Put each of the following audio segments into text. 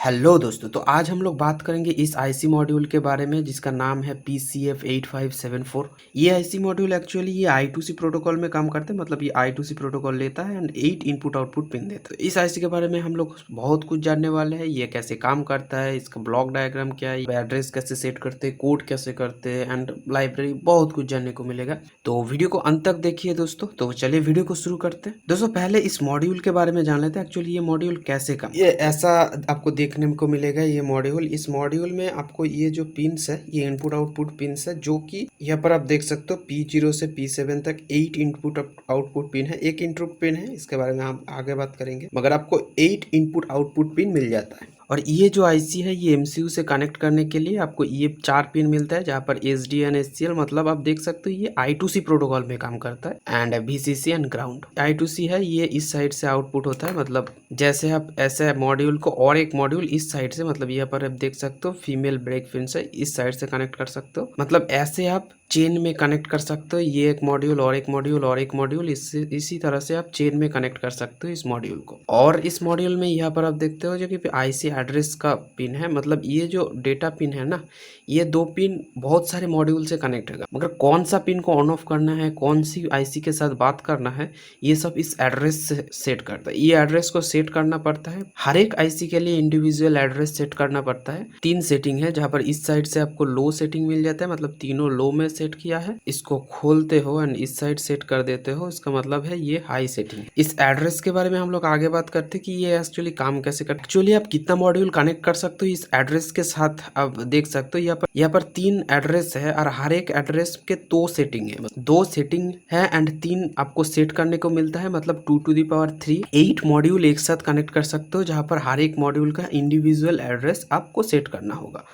Hello दोस्तों, तो आज हम लोग बात करेंगे इस आईसी मॉड्यूल के बारे में जिसका नाम है PCF8574। ये आईसी मॉड्यूल एक्चुअली ये I2C प्रोटोकॉल में काम करते हैं, मतलब ये I2C प्रोटोकॉल लेता है एंड 8 इनपुट आउटपुट पिन देता है। इस आईसी के बारे में हम लोग बहुत कुछ जानने वाले हैं। ये कैसे काम करता है, इसका ब्लॉक डायग्राम क्या है, एड्रेस कैसे सेट करते हैं, कोड कैसे करते हैं एंड लाइब्रेरी, बहुत कुछ जानने को मिलेगा। तो वीडियो को अंत तक देखिए दोस्तों। तो चलिए वीडियो को शुरू करते हैं। दोस्तों पहले इस मॉड्यूल के बारे में जान लेते हैं। एक्चुअली ये मॉड्यूल कैसे काम, ये ऐसा आपको देखने को मिलेगा। ये मॉड्यूल, इस मॉड्यूल में आपको ये जो पिन्स है, ये इनपुट आउटपुट पिन्स है, जो कि यहाँ पर आप देख सकते हो P0 से P7 तक 8 इनपुट आउटपुट पिन है। एक इनपुट पिन है, इसके बारे में हम आगे बात करेंगे, मगर आपको 8 इनपुट आउटपुट पिन मिल जाता है। और ये जो आईसी है ये एमसीयू से कनेक्ट करने के लिए आपको ये 4 पिन मिलता है, जहाँ पर SDN SCL, मतलब आप देख सकते हो ये I2C प्रोटोकॉल में काम करता है and VCC and ground. I2C है ये इस साइड से आउटपुट होता है, मतलब जैसे आप ऐसे मॉड्यूल को और एक मॉड्यूल इस साइड से, मतलब यहाँ पर आप देख सकते हो फीमेल ब्रेक पिन से इस साइड से कनेक्ट कर सकते हो। मतलब ऐसे आप चेन में कनेक्ट कर सकते हो, ये एक मॉड्यूल और एक मॉड्यूल और एक मॉड्यूल, इसी तरह से आप चेन में कनेक्ट कर सकते हो इस मॉड्यूल को। और इस मॉड्यूल में यहाँ पर आप देखते हो जो कि आईसी एड्रेस का पिन है, मतलब ये जो डेटा पिन है ना, ये 2 पिन बहुत सारे मॉड्यूल से कनेक्ट होगा, मगर कौन सा पिन को ऑन ऑफ करना है, कौन सी आईसी के साथ बात करना है, ये सब इस एड्रेस से सेट करता है। ये एड्रेस को सेट करना पड़ता है, हर एक आईसी के लिए इंडिविजुअल एड्रेस सेट करना पड़ता है। 3 सेटिंग है, जहाँ पर इस साइड से आपको लो सेटिंग मिल जाता है, मतलब तीनों लो में सेट किया है। इसको खोलते हो एंड इस साइड सेट कर देते हो, इसका मतलब है ये हाई सेटिंग है। इस एड्रेस के बारे में हम लोग आगे बात करते हैं कि ये एक्चुअली काम कैसे करते हैं। एक्चुअली आप कितना मॉड्यूल कनेक्ट कर सकते हो इस एड्रेस के साथ, आप देख सकते हो यहाँ पर 3 एड्रेस है और हर एक एड्रेस के 2 सेटिंग है, 2 सेटिंग है एंड 3 आपको सेट करने को मिलता है, मतलब 2⁻3 8 मॉड्यूल एक साथ कनेक्ट कर सकते हो, जहाँ पर हर एक मॉड्यूल का इंडिविजुअल एड्रेस आपको सेट करना होगा।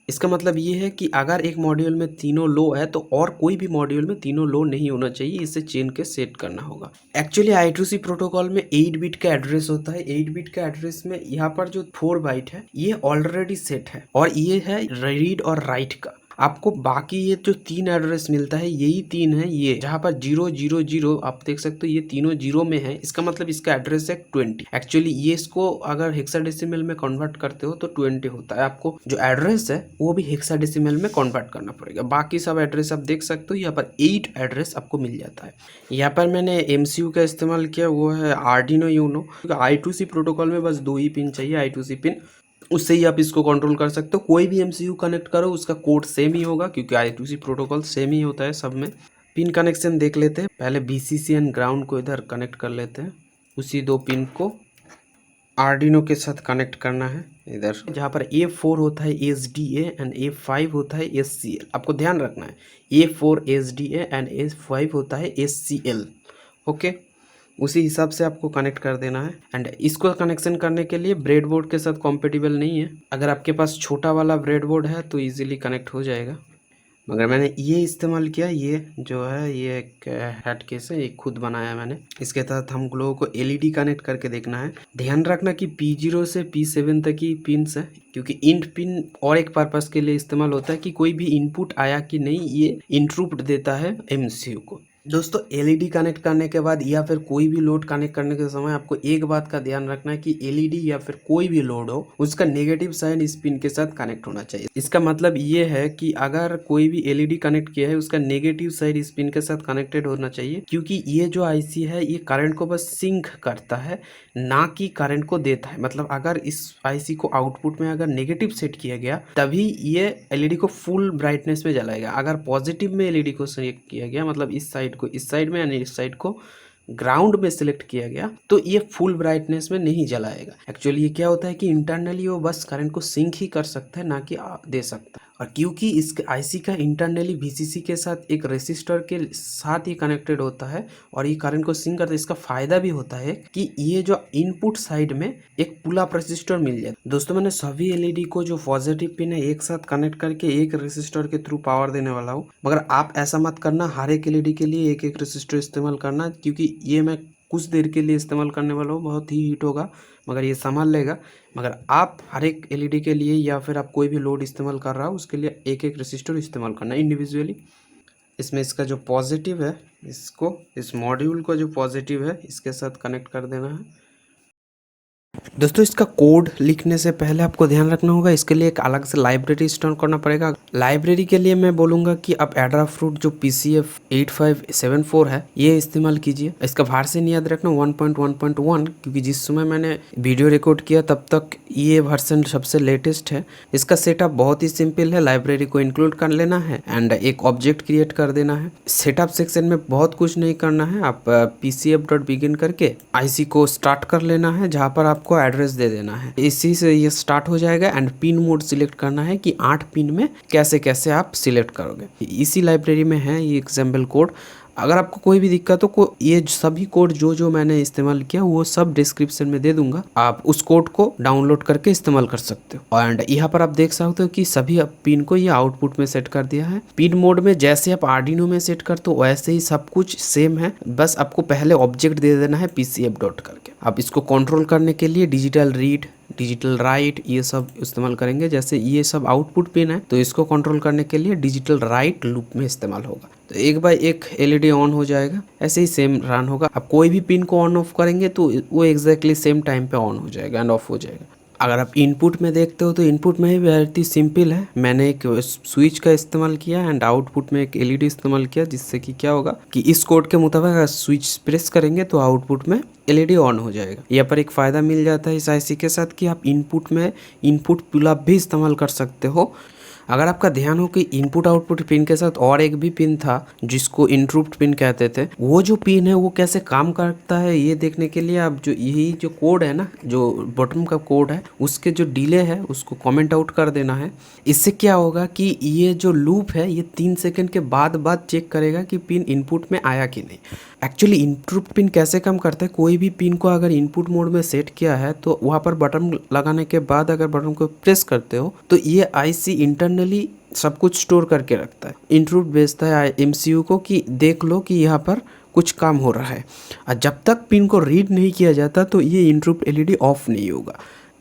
इसका मतलब ये है कि अगर एक मॉड्यूल में तीनों लो है तो और कोई भी मॉड्यूल में तीनों लो नहीं होना चाहिए, इसे चेन के सेट करना होगा। एक्चुअली I2C प्रोटोकॉल में 8 बिट का एड्रेस होता है। 8 बिट का एड्रेस में यहाँ पर जो 4 बाइट है ये ऑलरेडी सेट है, और ये है रीड और राइट का। आपको बाकी ये जो 3 एड्रेस मिलता है, यही 3 है, ये जहाँ पर 000 आप देख सकते हो, ये तीनों 0 में है। इसका मतलब इसका एड्रेस है 20। एक्चुअली ये इसको अगर हेक्साडेसिमल में कन्वर्ट करते हो तो 20 होता है। आपको जो एड्रेस है वो भी हेक्साडेसिमल में कन्वर्ट करना पड़ेगा। बाकी सब एड्रेस आप देख सकते हो, यहाँ पर 8 एड्रेस आपको मिल जाता है। यहाँ पर मैंने एमसीयू का इस्तेमाल किया, वो है आर्डिनो यूनो। I2C प्रोटोकॉल में बस 2 ही पिन चाहिए, I2C पिन, उससे ही आप इसको कंट्रोल कर सकते हो। कोई भी एमसीयू कनेक्ट करो उसका कोड सेम ही होगा, क्योंकि I2C प्रोटोकॉल सेम ही होता है सब में। पिन कनेक्शन देख लेते हैं। पहले VCC एंड ग्राउंड को इधर कनेक्ट कर लेते हैं। उसी 2 पिन को आर्डिनो के साथ कनेक्ट करना है इधर, जहाँ पर A4 होता है SDA एंड A5 होता है SCL। आपको ध्यान रखना है, A4 SDA एंड A5 होता है SCL। ओके, उसी हिसाब से आपको कनेक्ट कर देना है। एंड इसको कनेक्शन करने के लिए ब्रेडबोर्ड के साथ कॉम्पेटिबल नहीं है। अगर आपके पास छोटा वाला ब्रेडबोर्ड है तो इजीली कनेक्ट हो जाएगा, मगर मैंने ये इस्तेमाल किया। ये जो है ये एक हेड केस है, ये खुद बनाया मैंने। इसके तहत हम लोगों को LED कनेक्ट करके देखना है। ध्यान रखना कि P0 से P7 तक ही पिन्स है, क्योंकि इंट पिन और एक पर्पस के लिए इस्तेमाल होता है कि कोई भी इनपुट आया कि नहीं, ये इंटरप्ट देता है एमसीयू को। दोस्तों LED कनेक्ट करने के बाद या फिर कोई भी लोड कनेक्ट करने के समय आपको एक बात का ध्यान रखना है कि LED या फिर कोई भी लोड हो, उसका नेगेटिव साइन इस पिन के साथ कनेक्ट होना चाहिए। इसका मतलब ये है कि अगर कोई भी LED कनेक्ट किया है, उसका नेगेटिव साइड इस पिन के साथ कनेक्टेड होना चाहिए, क्योंकि ये जो आईसी है ये करंट को बस सिंक करता है, ना कि करंट को देता है। मतलब अगर इस आईसी को आउटपुट में अगर नेगेटिव सेट किया गया, तभी ये LED को फुल ब्राइटनेस में जलाएगा। अगर पॉजिटिव में LED को सेट किया गया, मतलब इस साइड को इस साइड में यानी इस साइड को ग्राउंड में सिलेक्ट किया गया, तो ये फुल ब्राइटनेस में नहीं जलाएगा। एक्चुअली ये क्या होता है कि इंटरनली वो बस करंट को सिंक ही कर सकता है, ना कि दे सकता है। और क्योंकि इस आईसी का इंटरनली VCC के साथ एक रेसिस्टर के साथ ही कनेक्टेड होता है और ये करंट को सिंक करता है, इसका फायदा भी होता है कि ये जो इनपुट साइड में एक पुल अप रेसिस्टर मिल जाए। दोस्तों मैंने सभी LED को जो पॉजिटिव पिन है एक साथ कनेक्ट करके एक रेसिस्टर के थ्रू पावर देने वाला हूँ, मगर आप ऐसा मत करना, हर एक LED के लिए एक एक रेसिस्टर इस्तेमाल करना, क्योंकि ये मैं कुछ देर के लिए इस्तेमाल करने वाला हूँ, बहुत ही हीट होगा, मगर ये संभाल लेगा। मगर आप हर एक LED के लिए या फिर आप कोई भी लोड इस्तेमाल कर रहा हो उसके लिए एक एक रेसिस्टर इस्तेमाल करना इंडिविजुअली। इसमें इसका जो पॉजिटिव है, इसको इस मॉड्यूल को जो पॉजिटिव है इसके साथ कनेक्ट कर देना है। दोस्तों इसका कोड लिखने से पहले आपको ध्यान रखना होगा, इसके लिए एक अलग से लाइब्रेरी इंस्टॉल करना पड़ेगा। लाइब्रेरी के लिए मैं बोलूँगा कि आप एडाफ्रूट जो PCF8574 है ये इस्तेमाल कीजिए। इसका वर्जन याद रखना 1.1.1, क्योंकि जिस समय मैंने वीडियो रिकॉर्ड किया तब तक ये वर्जन सबसे लेटेस्ट है। इसका सेटअप बहुत ही सिंपल है, लाइब्रेरी को इंक्लूड कर लेना है एंड एक ऑब्जेक्ट क्रिएट कर देना है। सेटअप सेक्शन में बहुत कुछ नहीं करना है, आप pcf.begin करके आईसी को स्टार्ट कर लेना है, जहाँ पर आपको एड्रेस दे देना है। इसी से ये स्टार्ट हो जाएगा एंड पिन मोड सिलेक्ट करना है कि 8 पिन में कैसे कैसे आप सिलेक्ट करोगे। इसी लाइब्रेरी में है ये एग्जाम्पल कोड। अगर आपको कोई भी दिक्कत हो, ये सभी कोड जो मैंने इस्तेमाल किया वो सब डिस्क्रिप्शन में दे दूंगा, आप उस कोड को डाउनलोड करके इस्तेमाल कर सकते हो। एंड यहाँ पर आप देख सकते हो कि सभी पिन को ये आउटपुट में सेट कर दिया है। पिन मोड में जैसे आप आर्डिनो में सेट करते हो वैसे ही सब कुछ सेम है, बस आपको पहले ऑब्जेक्ट दे देना है PCF डॉट करके। आप इसको कंट्रोल करने के लिए डिजिटल रीड, डिजिटल राइट ये सब इस्तेमाल करेंगे। जैसे ये सब आउटपुट पिन है तो इसको कंट्रोल करने के लिए डिजिटल राइट लूप में इस्तेमाल होगा। तो एक बाय एक LED ऑन हो जाएगा, ऐसे ही सेम रन होगा। आप कोई भी पिन को ऑन ऑफ करेंगे तो वो एग्जैक्टली सेम टाइम पे ऑन हो जाएगा एंड ऑफ हो जाएगा। अगर आप इनपुट में देखते हो तो इनपुट में भी बहुत ही सिंपल है। मैंने एक स्विच का इस्तेमाल किया एंड आउटपुट में एक LED इस्तेमाल किया, जिससे कि क्या होगा कि इस कोड के मुताबिक अगर स्विच प्रेस करेंगे तो आउटपुट में LED ऑन हो जाएगा। यहाँ पर एक फ़ायदा मिल जाता है इस IC के साथ कि आप इनपुट में इनपुट पुल अप भी इस्तेमाल कर सकते हो। अगर आपका ध्यान हो कि इनपुट आउटपुट पिन के साथ और एक भी पिन था जिसको इंटरप्ट पिन कहते थे, वो जो पिन है वो कैसे काम करता है ये देखने के लिए आप यही जो कोड है ना, जो बॉटम का कोड है उसके जो डिले है उसको कमेंट आउट कर देना है। इससे क्या होगा कि ये जो लूप है ये 3 सेकंड के बाद चेक करेगा कि पिन इनपुट में आया कि नहीं। एक्चुअली इनपुट पिन कैसे काम करता है, कोई भी पिन को अगर इनपुट मोड में सेट किया है तो वहाँ पर बटन लगाने के बाद अगर बटन को प्रेस करते हो तो ये IC इंटरनली सब कुछ स्टोर करके रखता है। इंटरप्ट भेजता है MCU को कि देख लो कि यहाँ पर कुछ काम हो रहा है, और जब तक पिन को रीड नहीं किया जाता तो ये इंटरप्ट LED ऑफ नहीं होगा।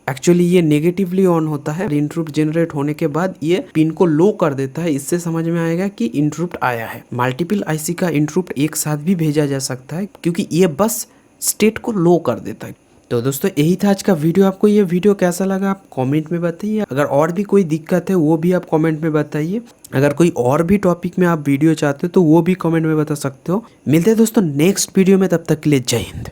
एक्चुअली ये नेगेटिवली ऑन होता है, इंटरप्ट जनरेट होने के बाद ये पिन को लो कर देता है। इससे समझ में आएगा कि इंटरप्ट आया है। मल्टीपल IC का इंटरप्ट एक साथ भी भेजा जा सकता है क्योंकि ये बस स्टेट को लो कर देता है। तो दोस्तों यही था आज का वीडियो। आपको ये वीडियो कैसा लगा आप कमेंट में बताइए। अगर और भी कोई दिक्कत है वो भी आप कमेंट में बताइए। अगर कोई और भी टॉपिक में आप वीडियो चाहते हो तो वो भी कमेंट में बता सकते हो। मिलते हैं दोस्तों नेक्स्ट वीडियो में, तब तक के लिए जय हिंद।